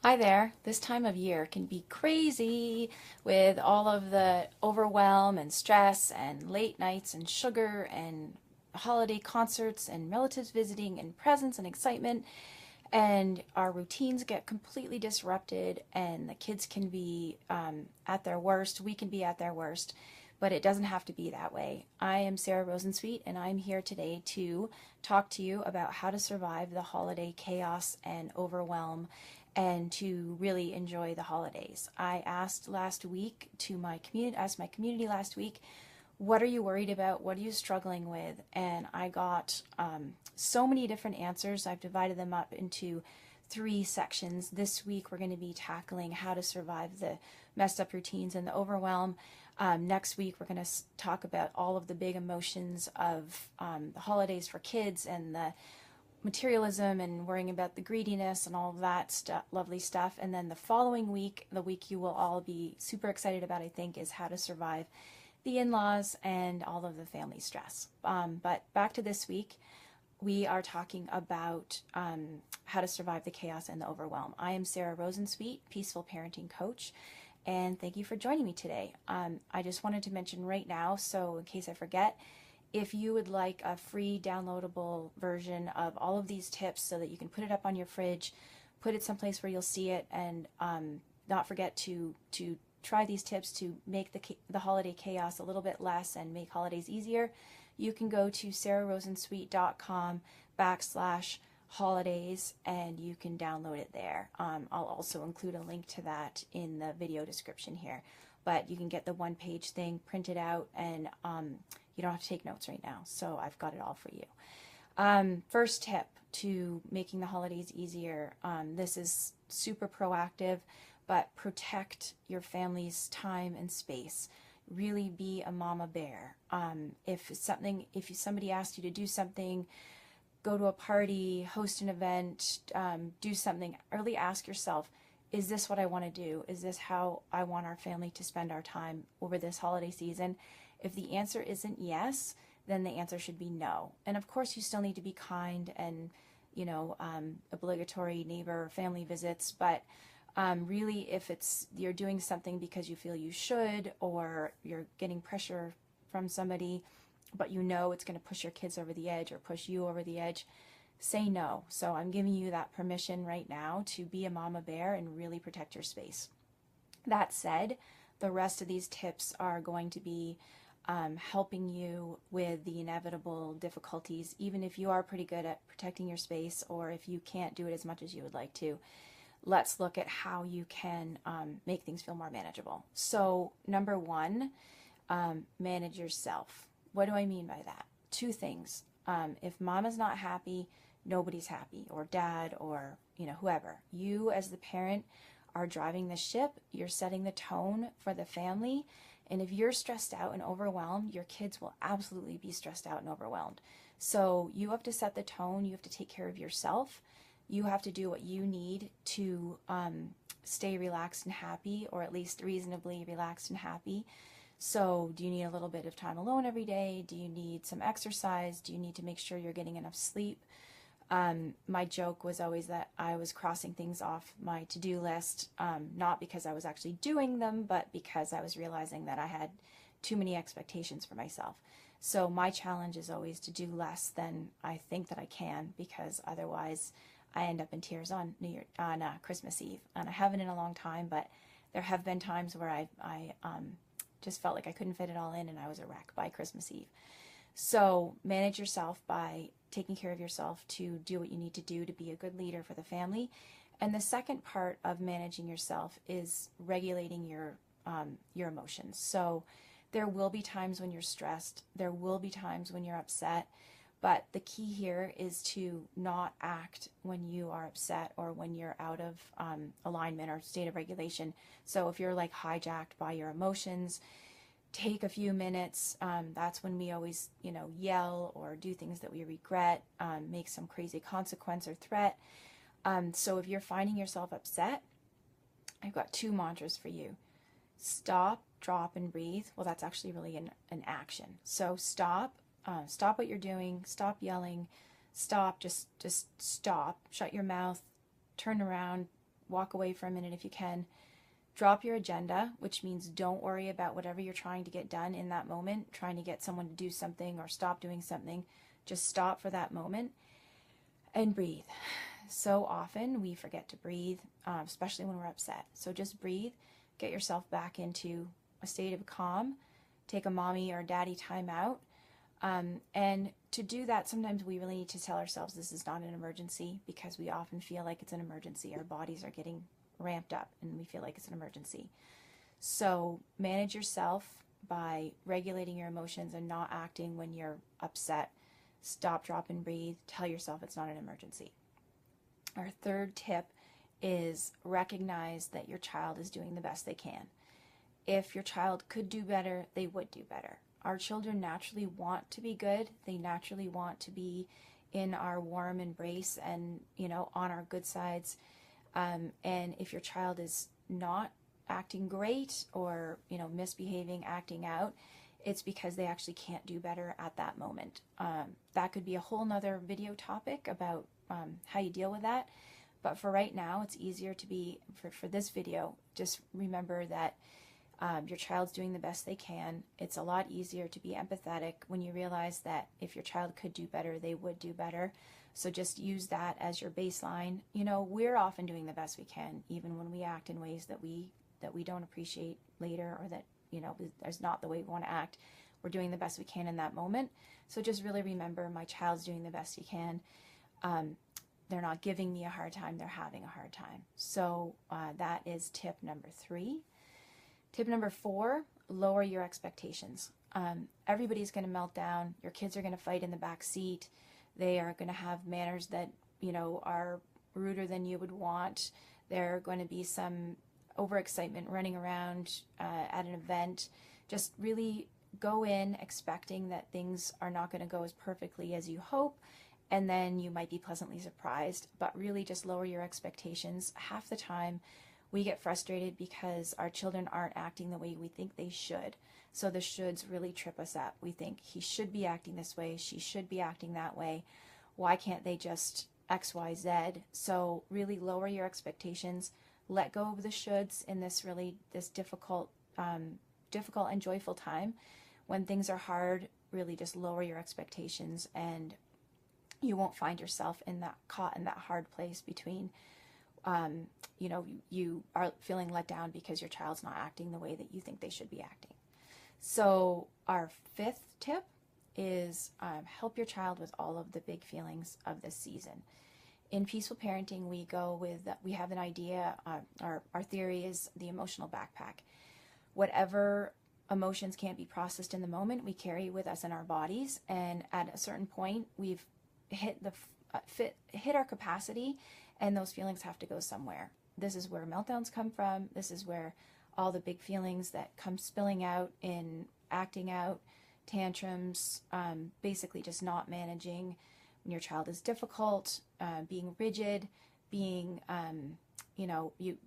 Hi there. This time of year can be crazy with all of the overwhelm and stress and late nights and sugar and holiday concerts and relatives visiting and presents and excitement. And our routines get completely disrupted, and the kids can be at their worst. We can be at their worst, but it doesn't have to be that way. I am Sarah Rosensweet, and I'm here today to talk to you about how to survive the holiday chaos and overwhelm and to really enjoy the holidays. I asked last week to my community, asked my community last week, what are you worried about? What are you struggling with? And I got so many different answers. I've divided them up into 3 sections. This week we're going to be tackling how to survive the messed up routines and the overwhelm. Next week we're going to talk about all of the big emotions of the holidays for kids and the materialism and worrying about the greediness and all of that lovely stuff. And then the following week, the week you will all be super excited about, I think, is how to survive the in-laws and all of the family stress. But back to this week, we are talking about how to survive the chaos and the overwhelm. I am Sarah Rosensweet, Peaceful Parenting Coach, and thank you for joining me today. I just wanted to mention right now, so in case I forget, if you would like a free downloadable version of all of these tips so that you can put it up on your fridge, put it someplace where you'll see it, and not forget to try these tips to make the holiday chaos a little bit less and make holidays easier, you can go to sarahrosensuite.com/holidays and you can download it there. I'll also include a link to that in the video description here. But you can get the one-page thing printed out, and you don't have to take notes right now, so I've got it all for you. First tip to making the holidays easier. This is super proactive, but protect your family's time and space. Really be a mama bear. If somebody asked you to do something, go to a party, host an event, do something, really ask yourself, is this what I want to do? Is this how I want our family to spend our time over this holiday season? If the answer isn't yes, then the answer should be no. And of course, you still need to be kind and, obligatory neighbor or family visits. But really, if you're doing something because you feel you should, or you're getting pressure from somebody, but it's going to push your kids over the edge or push you over the edge, say no. So I'm giving you that permission right now to be a mama bear and really protect your space. That said, the rest of these tips are going to be helping you with the inevitable difficulties, even if you are pretty good at protecting your space or if you can't do it as much as you would like to. Let's look at how you can make things feel more manageable. So number one, manage yourself. What do I mean by that? 2 things. If mom is not happy, nobody's happy, or dad, or whoever. You as the parent are driving the ship. You're setting the tone for the family. And if you're stressed out and overwhelmed, your kids will absolutely be stressed out and overwhelmed. So you have to set the tone. You have to take care of yourself. You have to do what you need to stay relaxed and happy, or at least reasonably relaxed and happy. So do you need a little bit of time alone every day? Do you need some exercise? Do you need to make sure you're getting enough sleep? My joke was always that I was crossing things off my to-do list, not because I was actually doing them, but because I was realizing that I had too many expectations for myself. So my challenge is always to do less than I think that I can, because otherwise I end up in tears on Christmas Eve. And I haven't in a long time, but there have been times where I just felt like I couldn't fit it all in, and I was a wreck by Christmas Eve. So manage yourself by taking care of yourself to do what you need to do to be a good leader for the family. And the second part of managing yourself is regulating your emotions. So there will be times when you're stressed. There will be times when you're upset. But the key here is to not act when you are upset or when you're out of alignment or state of regulation. So if you're like hijacked by your emotions, take a few minutes. That's when we always, yell or do things that we regret, make some crazy consequence or threat. So if you're finding yourself upset, I've got 2 mantras for you. Stop, drop, and breathe. Well, that's actually really an action. So stop what you're doing. Stop yelling. Stop. Just stop. Shut your mouth. Turn around. walk away for a minute if you can. Drop your agenda, which means don't worry about whatever you're trying to get done in that moment, trying to get someone to do something or stop doing something. Just stop for that moment and breathe. So often we forget to breathe, especially when we're upset. So just breathe, get yourself back into a state of calm, take a mommy or daddy time out. And to do that, sometimes we really need to tell ourselves this is not an emergency, because we often feel like it's an emergency. Our bodies are getting ramped up and we feel like it's an emergency. So manage yourself by regulating your emotions and not acting when you're upset. Stop, drop, and breathe. Tell yourself it's not an emergency. Our third tip is recognize that your child is doing the best they can. If your child could do better, they would do better. Our children naturally want to be good. They naturally want to be in our warm embrace and, on our good sides. And if your child is not acting great or, misbehaving, acting out, it's because they actually can't do better at that moment. That could be a whole nother video topic about how you deal with that. But for right now, it's easier to be, for this video, just remember that your child's doing the best they can. It's a lot easier to be empathetic when you realize that if your child could do better, they would do better. So just use that as your baseline. We're often doing the best we can, even when we act in ways that we don't appreciate later, or that, is not the way we want to act. We're doing the best we can in that moment. So just really remember, my child's doing the best he can. They're not giving me a hard time, they're having a hard time. So that is tip number 3. Tip number 4, lower your expectations. Everybody's going to melt down. Your kids are going to fight in the back seat. They are going to have manners that, are ruder than you would want. There are going to be some overexcitement running around at an event. Just really go in expecting that things are not going to go as perfectly as you hope, and then you might be pleasantly surprised. But really just lower your expectations. Half the time we get frustrated because our children aren't acting the way we think they should. So the shoulds really trip us up. We think he should be acting this way, she should be acting that way. Why can't they just X, Y, Z? So really lower your expectations. Let go of the shoulds in this difficult and joyful time. When things are hard, really just lower your expectations, and you won't find yourself caught in that hard place between you are feeling let down because your child's not acting the way that you think they should be acting. So our 5th tip is help your child with all of the big feelings of this season. In Peaceful Parenting, we have an idea, our theory is the emotional backpack. Whatever emotions can't be processed in the moment, we carry with us in our bodies, and at a certain point, we've hit our capacity, and those feelings have to go somewhere. This is where meltdowns come from. This is where all the big feelings that come spilling out in acting out, tantrums, basically just not managing when your child is difficult, being rigid, being,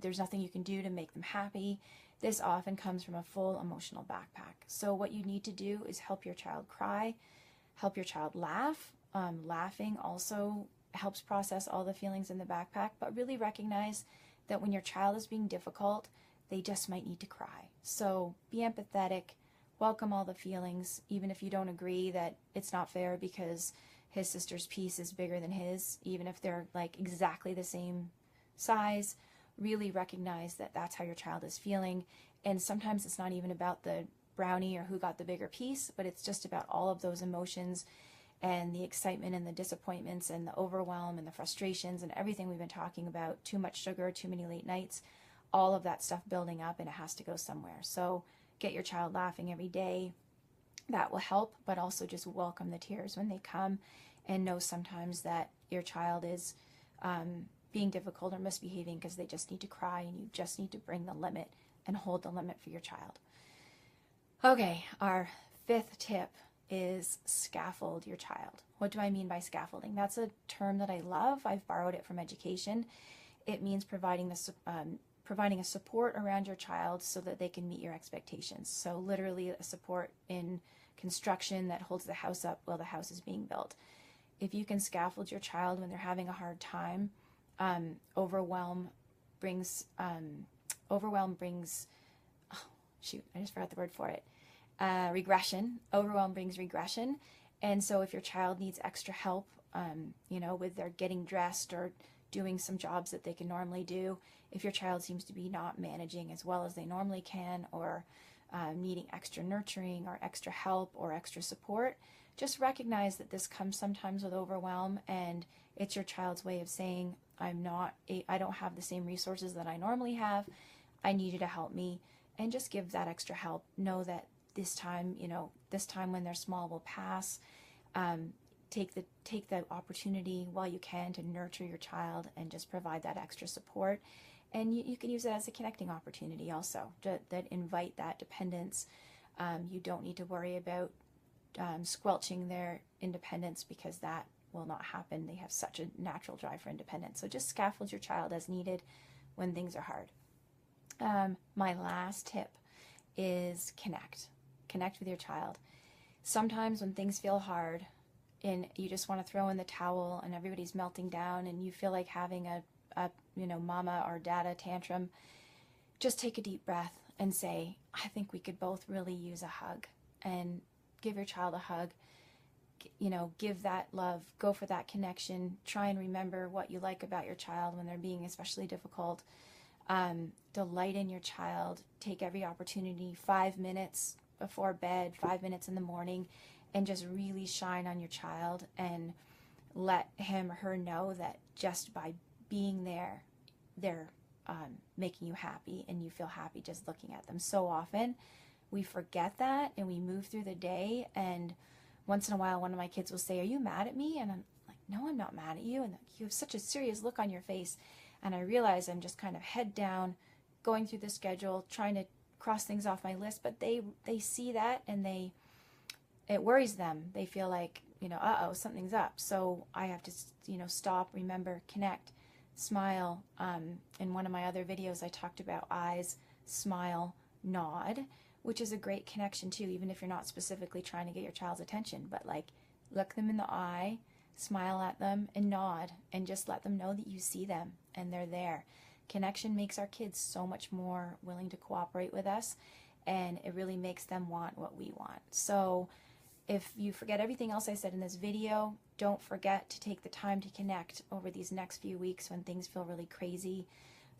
there's nothing you can do to make them happy. This often comes from a full emotional backpack. So what you need to do is help your child cry, help your child laugh. Laughing also helps process all the feelings in the backpack, but really recognize that when your child is being difficult, they just might need to cry. So be empathetic, welcome all the feelings, even if you don't agree that it's not fair because his sister's piece is bigger than his, even if they're like exactly the same size. Really recognize that that's how your child is feeling. And sometimes it's not even about the brownie or who got the bigger piece, but it's just about all of those emotions and the excitement and the disappointments and the overwhelm and the frustrations and everything we've been talking about. Too much sugar, too many late nights, all of that stuff building up, and it has to go somewhere. So get your child laughing every day. That will help, but also just welcome the tears when they come, and know sometimes that your child is being difficult or misbehaving because they just need to cry, and you just need to bring the limit and hold the limit for your child. Okay, our 5th tip is scaffold your child. What do I mean by scaffolding? That's a term that I love. I've borrowed it from education. It means providing a support around your child so that they can meet your expectations. So literally a support in construction that holds the house up while the house is being built. If you can scaffold your child when they're having a hard time, Overwhelm brings, overwhelm brings, oh, shoot, I just forgot the word for it. Regression. Overwhelm brings regression. And so if your child needs extra help, you know, with their getting dressed or doing some jobs that they can normally do, if your child seems to be not managing as well as they normally can, or needing extra nurturing or extra help or extra support, just recognize that this comes sometimes with overwhelm, and it's your child's way of saying, I don't have the same resources that I normally have. I need you to help me, and just give that extra help. Know that this time, you know, this time when they're small will pass. Take the opportunity while you can to nurture your child and just provide that extra support. And you can use it as a connecting opportunity also, that invite that dependence. You don't need to worry about squelching their independence, because that will not happen. They have such a natural drive for independence. So just scaffold your child as needed when things are hard. My last tip is connect. Connect with your child. Sometimes when things feel hard and you just want to throw in the towel and everybody's melting down and you feel like having a you know, mama or dada tantrum, just take a deep breath and say, I think we could both really use a hug. And give your child a hug. You know, give that love, go for that connection. Try and remember what you like about your child when they're being especially difficult. Delight in your child. Take every opportunity, 5 minutes before bed, 5 minutes in the morning, and just really shine on your child and let him or her know that just by being there, they're making you happy, and you feel happy just looking at them. So often we forget that and we move through the day, and once in a while one of my kids will say, are you mad at me? And I'm like, no, I'm not mad at you. And you have such a serious look on your face. And I realize I'm just kind of head down, going through the schedule, trying to cross things off my list. But they see that, and it worries them. They feel like, you know, uh-oh, something's up. So I have to, you know, stop, remember, connect, smile. In one of my other videos, I talked about eyes, smile, nod, which is a great connection too, even if you're not specifically trying to get your child's attention. But like, look them in the eye, smile at them, and nod, and just let them know that you see them and they're there. Connection makes our kids so much more willing to cooperate with us, and it really makes them want what we want. So if you forget everything else I said in this video, don't forget to take the time to connect over these next few weeks when things feel really crazy.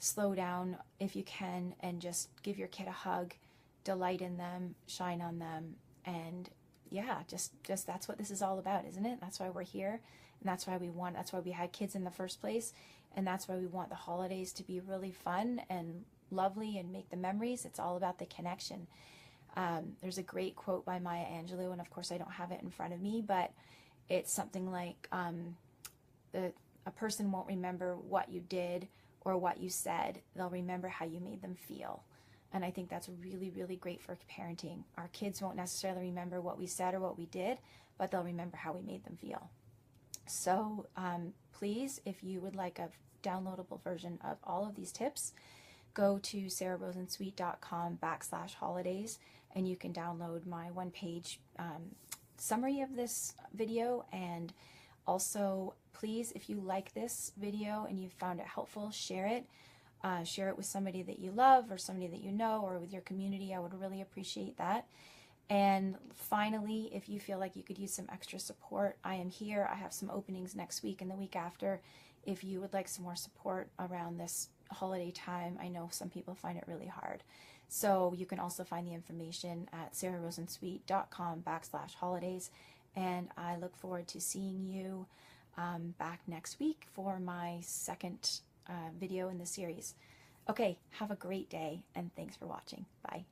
Slow down if you can and just give your kid a hug, delight in them, shine on them, and yeah, just that's what this is all about, isn't it? That's why we're here, and that's why we had kids in the first place, and that's why we want the holidays to be really fun and lovely and make the memories. It's all about the connection. There's a great quote by Maya Angelou, and of course I don't have it in front of me, but it's something like, a person won't remember what you did or what you said. They'll remember how you made them feel. And I think that's really, really great for parenting. Our kids won't necessarily remember what we said or what we did, but they'll remember how we made them feel. So please, if you would like a downloadable version of all of these tips, go to sararosensweet.com/holidays, and you can download my one-page summary of this video. And also, please, if you like this video and you found it helpful, share it. Share it with somebody that you love or somebody that you know, or with your community. I would really appreciate that. And finally, if you feel like you could use some extra support, I am here. I have some openings next week and the week after. If you would like some more support around this holiday time, I know some people find it really hard. So you can also find the information at sararosensweet.com/holidays. And I look forward to seeing you back next week for my second video in the series. Okay, have a great day, and thanks for watching. Bye.